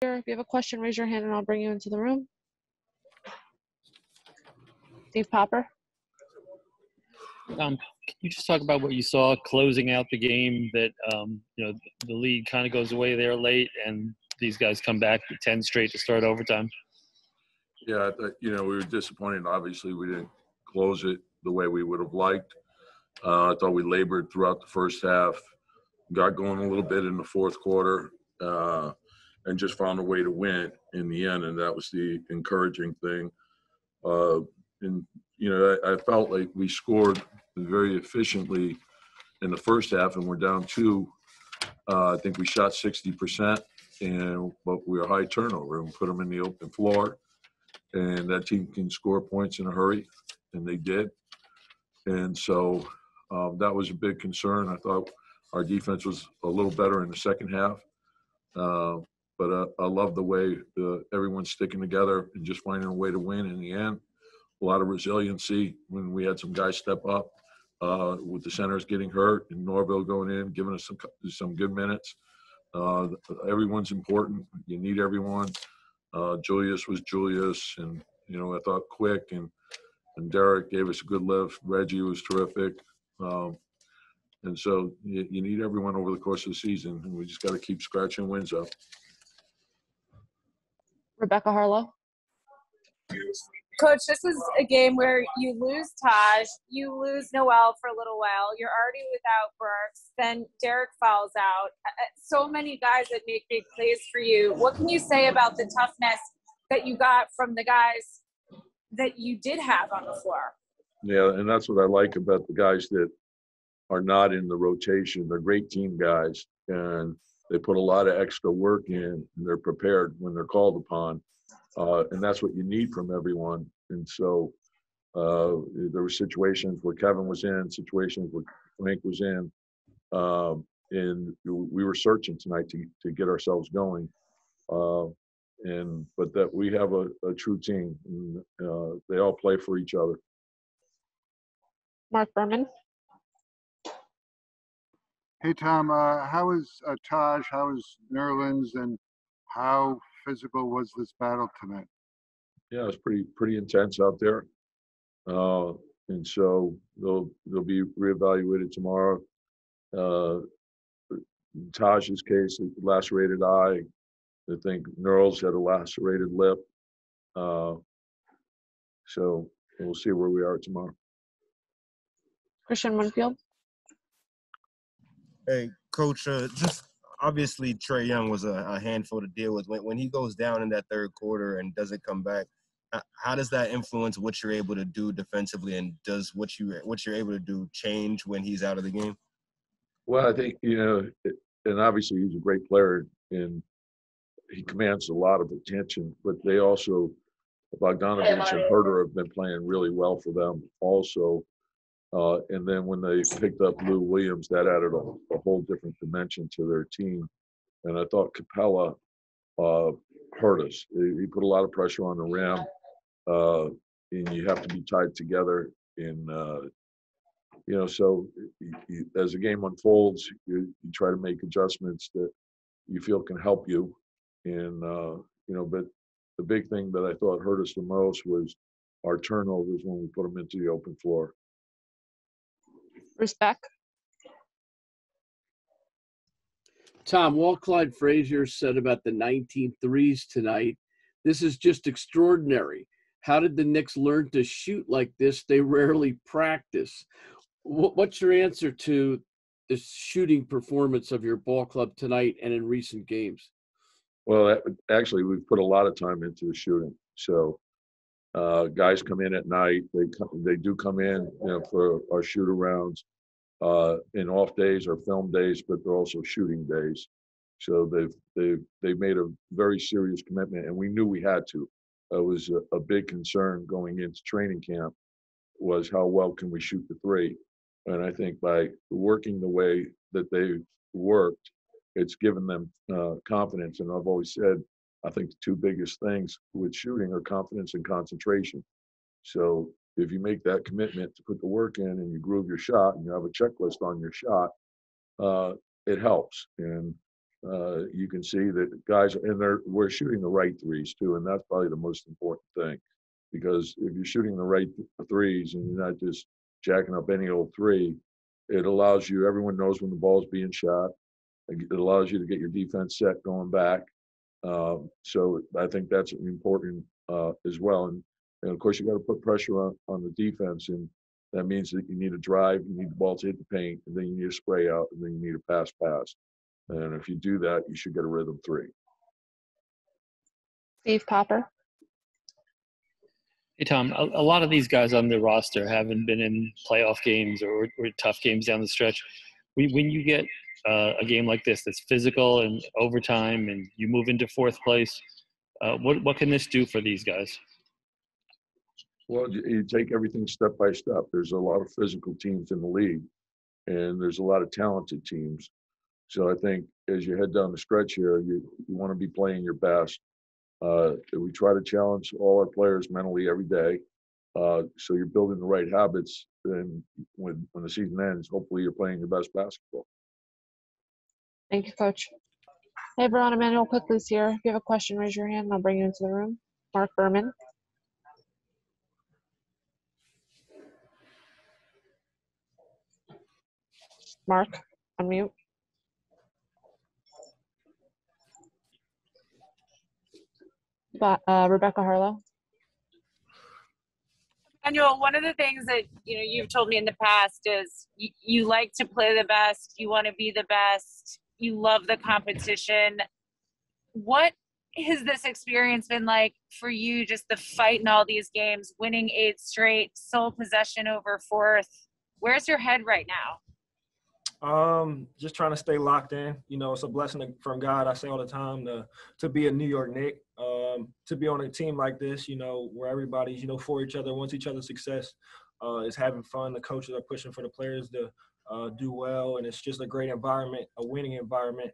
If you have a question, raise your hand and I'll bring you into the room. Steve Popper. Can you just talk about what you saw closing out the game that, the lead kind of goes away there late and these guys come back to 10 straight to start overtime? Yeah, we were disappointed. Obviously, we didn't close it the way we would have liked. I thought we labored throughout the first half, got going a little bit in the fourth quarter, and just found a way to win in the end, and that was the encouraging thing. I felt like we scored very efficiently in the first half, and we're down 2. I think we shot 60%, but we were high turnover and put them in the open floor, and that team can score points in a hurry, and they did. And so that was a big concern. I thought our defense was a little better in the second half. But I love the way everyone's sticking together and just finding a way to win in the end. A lot of resiliency when we had some guys step up with the centers getting hurt and Norville going in, giving us some good minutes. Everyone's important. You need everyone. Julius was Julius, and I thought Quick and Derek gave us a good lift. Reggie was terrific. And so you need everyone over the course of the season, and we just got to keep scratching wins up. Rebecca Harlow. Coach, this is a game where you lose Taj, you lose Noel for a little while. You're already without Burks. Then Derek fouls out. So many guys that make big plays for you. What can you say about the toughness that you got from the guys that you did have on the floor? Yeah, and that's what I like about the guys that are not in the rotation. They're great team guys, and they put a lot of extra work in, and they're prepared when they're called upon. And that's what you need from everyone. And so there were situations where Kevin was in, situations where Frank was in, and we were searching tonight to get ourselves going. But that we have a true team, and they all play for each other. Mark Berman. Hey, Tom, how is Taj, how is Nerlens, and how physical was this battle tonight? Yeah, it was pretty intense out there. And so they'll be reevaluated tomorrow. Taj's case, lacerated eye. I think Nerlens had a lacerated lip. So we'll see where we are tomorrow. Christian Winfield. Hey, Coach, just obviously Trae Young was a handful to deal with. When he goes down in that third quarter and doesn't come back, how does that influence what you're able to do defensively, and does what you're able to do change when he's out of the game? Well, I think, and obviously he's a great player, and he commands a lot of attention, but they also, Bogdanovich and Herter have been playing really well for them also. And then when they picked up Lou Williams, that added a whole different dimension to their team. And I thought Capella hurt us. He put a lot of pressure on the rim, and you have to be tied together. And, so as the game unfolds, you try to make adjustments that you feel can help you. And, but the big thing that I thought hurt us the most was our turnovers when we put them into the open floor. Respect. Tom, Walt Clyde Frazier said about the 19 threes tonight, this is just extraordinary. How did the Knicks learn to shoot like this? They rarely practice. What's your answer to the shooting performance of your ball club tonight and in recent games? Well, actually, we've put a lot of time into the shooting. So guys come in at night. They do come in, for our shoot-arounds in off days or film days, but they're also shooting days. So they've made a very serious commitment, and we knew we had to. It was a big concern going into training camp was how well can we shoot the three. And I think by working the way that they worked, it's given them confidence. And I've always said, I think the two biggest things with shooting are confidence and concentration. So if you make that commitment to put the work in and you groove your shot and you have a checklist on your shot, it helps. And You can see that guys, and we're shooting the right threes too, and that's probably the most important thing, because if you're shooting the right threes and you're not just jacking up any old three, it allows you. Everyone knows when the ball's being shot. It allows you to get your defense set going back. So I think that's important as well. And of course, you got to put pressure on the defense, and that means that you need a drive, you need the ball to hit the paint, and then you need a spray out, and then you need a pass. And if you do that, you should get a rhythm three. Steve Popper. Hey, Tom, a lot of these guys on the roster haven't been in playoff games or tough games down the stretch. When you get a game like this that's physical and overtime and you move into fourth place, what can this do for these guys? Well, you take everything step by step. There's a lot of physical teams in the league, and there's a lot of talented teams. So I think as you head down the stretch here, you want to be playing your best. We try to challenge all our players mentally every day. So you're building the right habits. And when the season ends, hopefully you're playing your best basketball. Thank you, Coach. Hey, everyone. Immanuel Quickly's here. If you have a question, raise your hand and I'll bring you into the room. Mark Berman. Mark, unmute. Rebecca Harlow. Immanuel, one of the things that you've told me in the past is you like to play the best, you want to be the best, you love the competition. What has this experience been like for you, just the fight in all these games, winning 8 straight, sole possession over fourth? Where's your head right now? Just trying to stay locked in. It's a blessing from God. I say all the time to be a New York Knick, to be on a team like this, where everybody's, for each other, wants each other's success, is having fun. The coaches are pushing for the players to do well, and it's just a great environment, a winning environment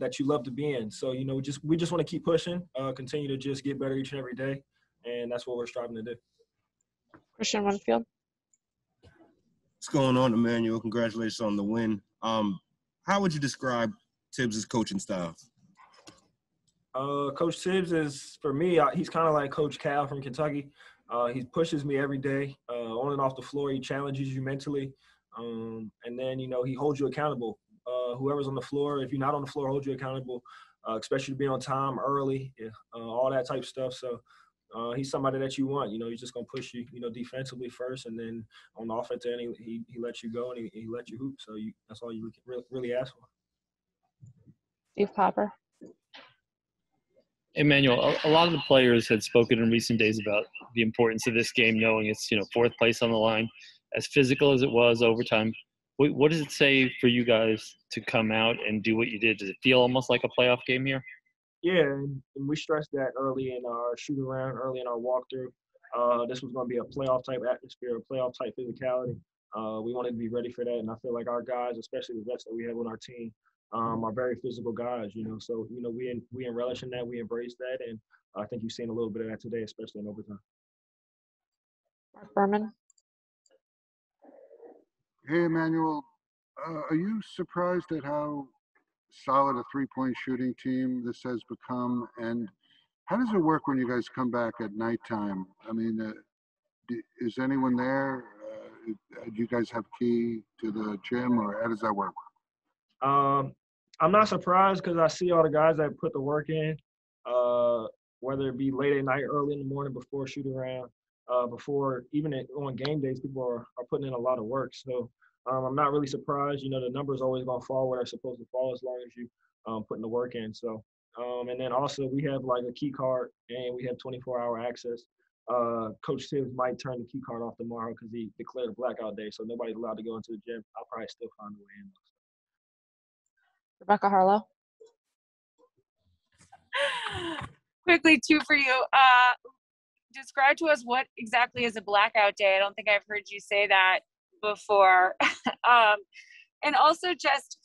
that you love to be in. So, we just want to keep pushing, continue to just get better each and every day, and that's what we're striving to do. Christian Winfield. What's going on, Immanuel? Congratulations on the win. How would you describe Tibbs' coaching style? Coach Tibbs is, for me, he's kind of like Coach Cal from Kentucky. He pushes me every day, on and off the floor. He challenges you mentally. And then, he holds you accountable. Whoever's on the floor, if you're not on the floor, holds you accountable, especially to be on time, early, all that type of stuff. So he's somebody that you want. He's just going to push you, defensively first, and then on the offensive end, he lets you go and he lets you hoop. So that's all you really ask for. Steve Popper. Immanuel, a lot of the players had spoken in recent days about the importance of this game, knowing it's fourth place on the line. As physical as it was overtime, what does it say for you guys to come out and do what you did? Does it feel almost like a playoff game here? Yeah, and we stressed that early in our shoot around, early in our walkthrough. This was going to be a playoff type atmosphere, a playoff type physicality. We wanted to be ready for that, and I feel like our guys, especially the vets that we have on our team, are very physical guys. So we relish in that, we embrace that, and I think you've seen a little bit of that today, especially in overtime. Mark Berman. Hey, Immanuel, are you surprised at how solid a three-point shooting team this has become? And how does it work when you guys come back at nighttime? I mean, is anyone there? Do you guys have key to the gym, or how does that work? I'm not surprised because I see all the guys that put the work in, whether it be late at night, early in the morning before shoot around, before even on game days, people are putting in a lot of work. So I'm not really surprised. The numbers always going to fall where they're supposed to fall as long as you putting the work in. So, and then also we have like a key card and we have 24-hour access. Coach Tibbs might turn the key card off tomorrow because he declared a blackout day, so nobody's allowed to go into the gym. I'll probably still find a way in. Rebecca Harlow. Quickly, 2 for you. Describe to us what exactly is a blackout day. I don't think I've heard you say that before. And also just,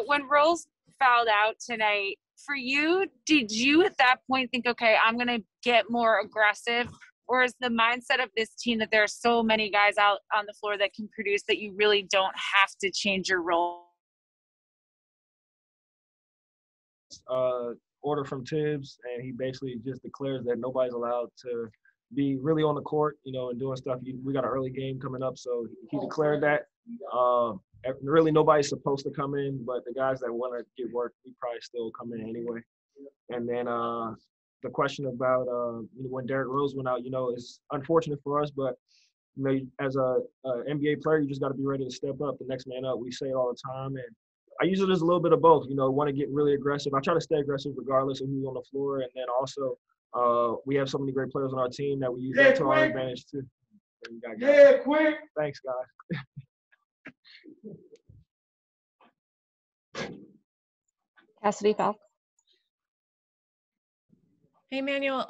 when Rose fouled out tonight, for you, did you at that point think, okay, I'm going to get more aggressive? Or is the mindset of this team that there are so many guys out on the floor that can produce that you really don't have to change your role? gets order from Tibbs, and he basically just declares that nobody's allowed to be really on the court, and doing stuff. We got an early game coming up, so he declared that. Really, nobody's supposed to come in, but the guys that want to get work, we probably still come in anyway. And then the question about when Derrick Rose went out, it's unfortunate for us, but as a NBA player, you just got to be ready to step up, the next man up. We say it all the time, and I use it as a little bit of both. Want to get really aggressive. I try to stay aggressive regardless of who's on the floor, and then also we have so many great players on our team that we use that to our advantage too. Quick! Thanks, guys. Cassidy Falk. Hey, Emmanuel.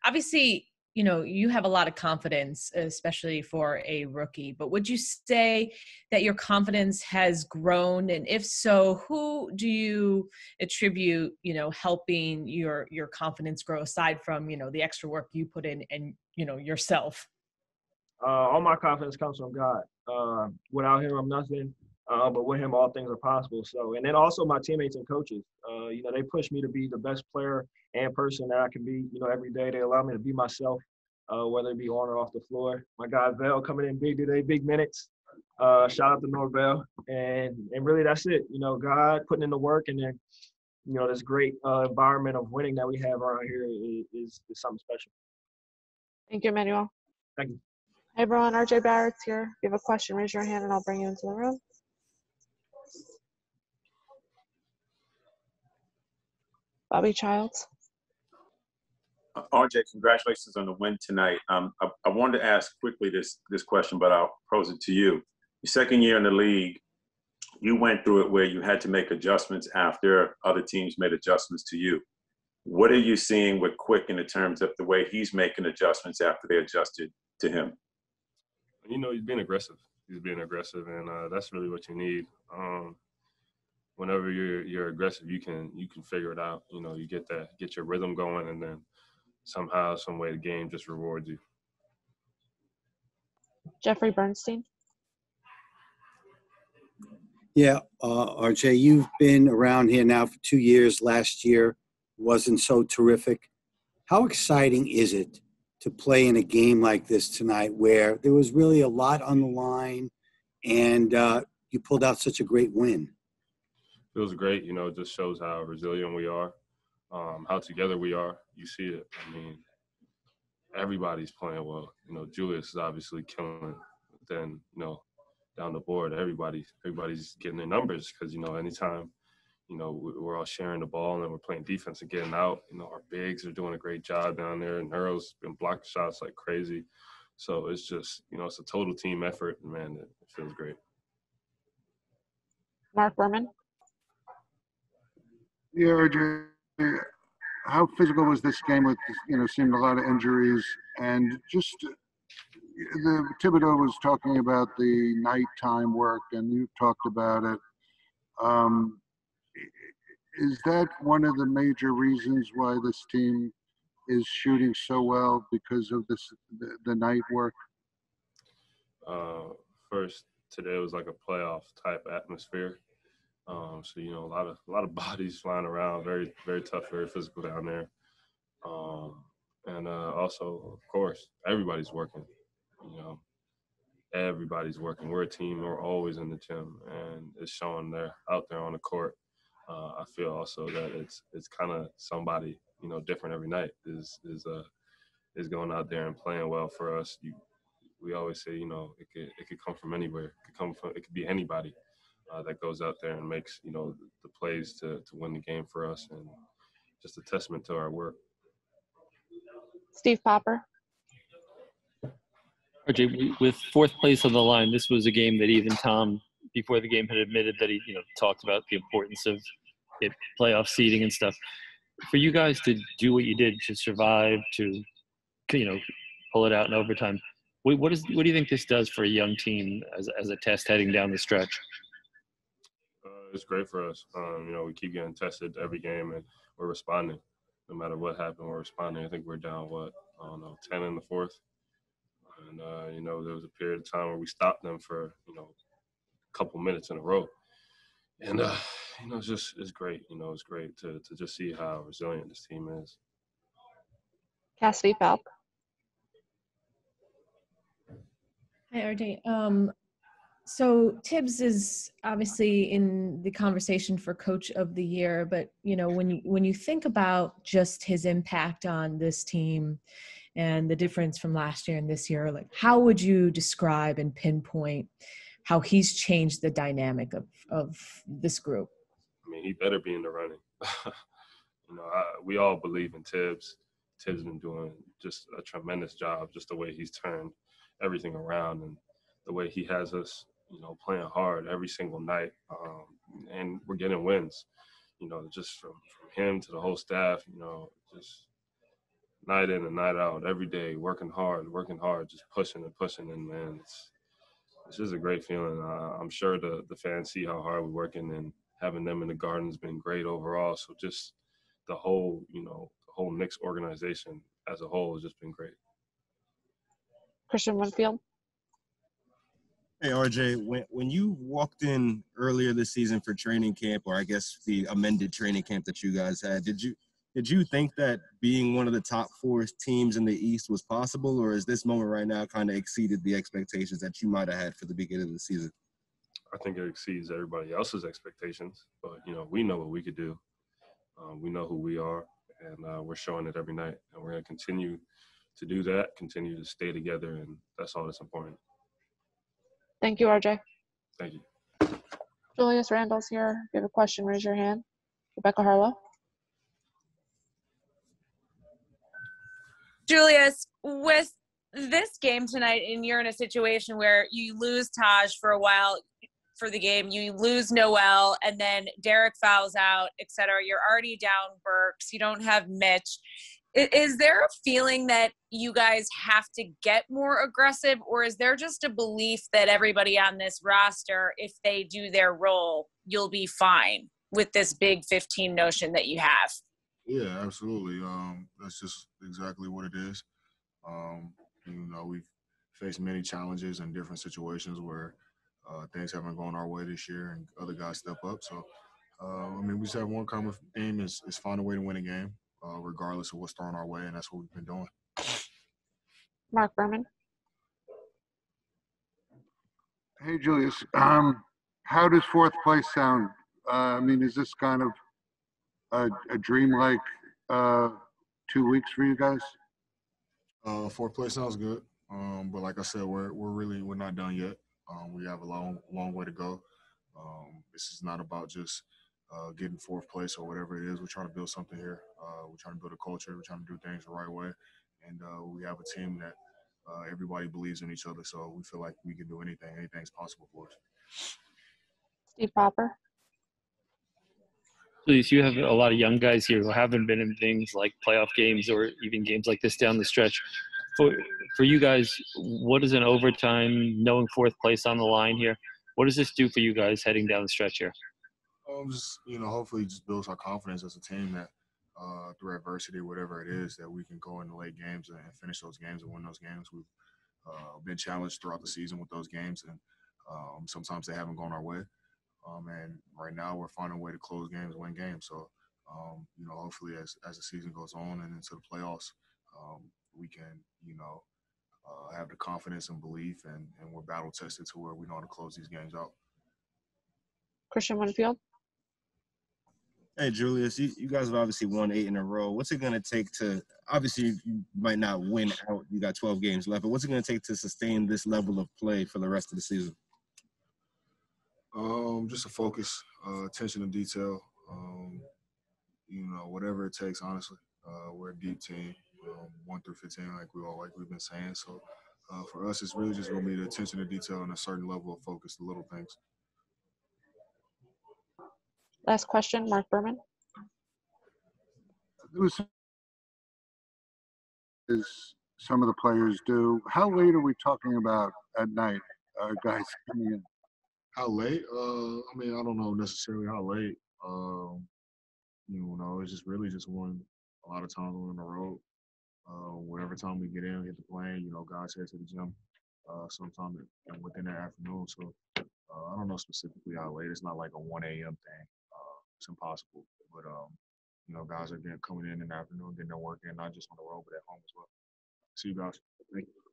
Obviously, you have a lot of confidence, especially for a rookie, but would you say that your confidence has grown? And if so, who do you attribute, helping your confidence grow aside from, the extra work you put in and, yourself? All my confidence comes from God. Without him, I'm nothing. But with him, all things are possible. So, and then also my teammates and coaches, they push me to be the best player and person that I can be, every day. They allow me to be myself, whether it be on or off the floor. My guy, Vel, coming in big today, big minutes. Shout out to Norvell. And really, that's it. God putting in the work, and then, this great environment of winning that we have around here is something special. Thank you, Emmanuel. Thank you. Hey, everyone. RJ Barrett's here. If you have a question, raise your hand, and I'll bring you into the room. Bobby Childs. RJ, congratulations on the win tonight. I wanted to ask quickly this question, but I'll pose it to you. Your second year in the league, you went through it where you had to make adjustments after other teams made adjustments to you. What are you seeing with Quick in terms of the way he's making adjustments after they adjusted to him? He's being aggressive. And that's really what you need. Whenever you're aggressive, you can figure it out. You get your rhythm going, and then somehow, some way, the game just rewards you. Jeffrey Bernstein. Yeah, RJ, you've been around here now for 2 years. Last year wasn't so terrific. How exciting is it to play in a game like this tonight, where there was really a lot on the line, and you pulled out such a great win? Feels great. It just shows how resilient we are, how together we are. You see it. Everybody's playing well. Julius is obviously killing. Then, down the board, everybody's getting their numbers because, anytime, we're all sharing the ball and we're playing defense and getting out. Our bigs are doing a great job down there. Neuro's been blocking shots like crazy. So it's just, it's a total team effort, and, man, it feels great. Mark Berman. Yeah, RJ, how physical was this game with, seeing a lot of injuries? And just Thibodeau was talking about the nighttime work, and you talked about it. Is that one of the major reasons why this team is shooting so well, because of the night work? First, today was like a playoff type atmosphere. So, a lot of bodies flying around, very, very tough, very physical down there. And also, of course, everybody's working. Everybody's working. We're a team. We're always in the gym, and it's showing there out there on the court. I feel also that it's kind of somebody different every night is going out there and playing well for us. We always say it could come from anywhere. It could be anybody that goes out there and makes the plays to win the game for us, and just a testament to our work. Steve Popper. RJ, with fourth place on the line, this was a game that even Tom, before the game, had admitted that he talked about the importance of it, playoff seeding and stuff. For you guys to do what you did to survive, to pull it out in overtime, what do you think this does for a young team as a test heading down the stretch? It's great for us. We keep getting tested every game, and we're responding. No matter what happened, we're responding. I think we're down 10 in the fourth, and there was a period of time where we stopped them for a couple minutes in a row, and it's great. It's great to just see how resilient this team is. Cassidy Falk. Hi, RJ. So Tibbs is obviously in the conversation for Coach of the Year, but when you think about just his impact on this team and the difference from last year and this year, like how would you describe and pinpoint how he's changed the dynamic of this group? I mean, he better be in the running. We all believe in Tibbs. Tibbs been doing just a tremendous job, just the way he's turned everything around and the way he has us, playing hard every single night. And we're getting wins, just from him to the whole staff, just night in and night out, every day, working hard, just pushing and pushing. And, man, it's just a great feeling. I'm sure the fans see how hard we're working, and having them in the Garden has been great overall. So just the whole Knicks organization as a whole has just been great. Christian Winfield. Hey, RJ, when you walked in earlier this season for training camp, or I guess the amended training camp that you guys had, did you think that being one of the top 4 teams in the East was possible, or is this moment right now kind of exceeded the expectations that you might have had for the beginning of the season? I think it exceeds everybody else's expectations, but, we know what we could do. We know who we are, and we're showing it every night, and we're going to continue to do that, continue to stay together, and that's all that's important. Thank you, RJ. Thank you. Julius Randall's here. If you have a question, raise your hand. Rebecca Harlow. Julius, with this game tonight, and you're in a situation where you lose Taj for a while for the game, you lose Noel, and then Derek fouls out, etc. You're already down Burks. You don't have Mitch. Is there a feeling that you guys have to get more aggressive, or is there just a belief that everybody on this roster, if they do their role, you'll be fine with this big 15 notion that you have? Yeah, absolutely. That's just exactly what it is. We've faced many challenges and different situations where things haven't gone our way this year and other guys step up. So, we just have one common theme is find a way to win a game, regardless of what's thrown our way, and that's what we've been doing. Mark Berman. Hey, Julius. How does 4th place sound? Is this kind of a dream-like 2 weeks for you guys? 4th place sounds good, but like I said, we're not done yet. We have a long way to go. This is not about just getting 4th place or whatever it is. We're trying to build something here. We're trying to build a culture. We're trying to do things the right way, and we have a team that everybody believes in each other. So we feel like we can do anything. Anything's possible for us. Steve Popper. Julius, you have a lot of young guys here who haven't been in things like playoff games or even games like this down the stretch. For you guys, what is an overtime, knowing 4th place on the line here? What does this do for you guys heading down the stretch here? Hopefully just builds our confidence as a team that through adversity, whatever it is, that we can go into late games and finish those games and win those games. We've been challenged throughout the season with those games, and sometimes they haven't gone our way. And right now we're finding a way to close games, win games. So, hopefully as the season goes on and into the playoffs, we can, have the confidence and belief, and we're battle tested to where we know how to close these games out. Christian Winfield. Hey, Julius, you guys have obviously won 8 in a row. What's it going to take to – obviously, you might not win out. You got 12 games left. But what's it going to take to sustain this level of play for the rest of the season? Just a focus, attention to detail, whatever it takes, honestly. We're a deep team, 1 through 15, like we've been saying. So for us, it's really just going to be the attention to detail and a certain level of focus, the little things. Last question, Mark Berman. As some of the players do. How late are we talking about at night, guys coming in? How late? I don't know necessarily how late. It's just really just one. A lot of times we're on the road. Whatever time we get in, hit the plane. Guys head to the gym sometime within the afternoon. So I don't know specifically how late. It's not like a 1 a.m. thing. it's impossible. But you know, guys are coming in the afternoon, getting their work in, not just on the road, but at home as well. See you guys. Thank you.